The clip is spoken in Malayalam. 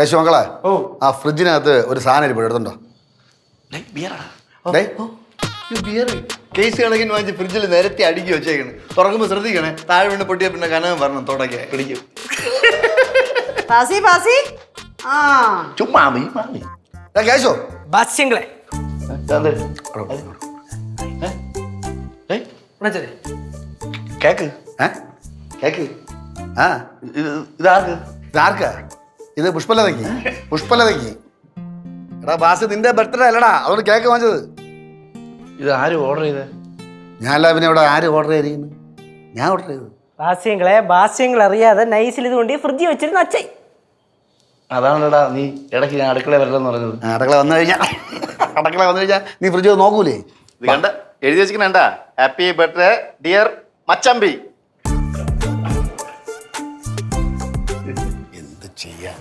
യേശു മക്കളെ ആ ഫ്രിഡ്ജിനകത്ത് ഒരു സാധനം ഇരിപ്പോ എടുത്തുണ്ടോ? കേസ് കണക്കിന് വാങ്ങിച്ച് ഫ്രിഡ്ജിൽ നേരത്തെ അടുക്കി വെച്ചേക്കണ്. തുറക്കുമ്പോ ശ്രദ്ധിക്കണേ, താഴെ വീണ് പൊട്ടിയ പിന്നെ കനകം വരണം തുടക്കെ പിടിക്കും. ചുമ്മാ കേശോ ബാസ്യങ്ങളെ കേക്ക് കേക്ക് ആ ഇതാർക്ക്? ഇതാർക്കാ ഇത്? പുഷ്പലതയ്ക്ക്. എടാ ബാസ്, നിന്റെ ബർത്ത്ഡേ അല്ലടാ, അതുകൊണ്ട് കേക്ക് വാങ്ങിച്ചത്. ഇത് ആരും ഓർഡർ ചെയ്തേ? ഞാനല്ല, പിന്നെ ഇവിടെ ആര് ഓർഡർ ചെയ്തിരിക്കുന്നു? ഞാൻ ഓർഡർ ചെയ്തു. ബാസ്യങ്ങൾ അറിയാതെ നൈസിൽ ഇത് കൊണ്ട് ഫ്രിഡ്ജ് വെച്ചിരുന്ന അച്ഛൻ. അതാണല്ലോടാ നീ ഇടയ്ക്ക് ഞാൻ അടുക്കള വരലെന്ന് പറഞ്ഞത്. അടുക്കള വന്നു കഴിഞ്ഞാൽ നീ ഫ്രിഡ്ജ് നോക്കൂലേ? ഇത് കണ്ട എഴുതി വെച്ചിട്ടുണ്ട, ഹാപ്പി ബർത്ത്ഡേ ഡിയർ മച്ചമ്പി. എന്ത് ചെയ്യാൻ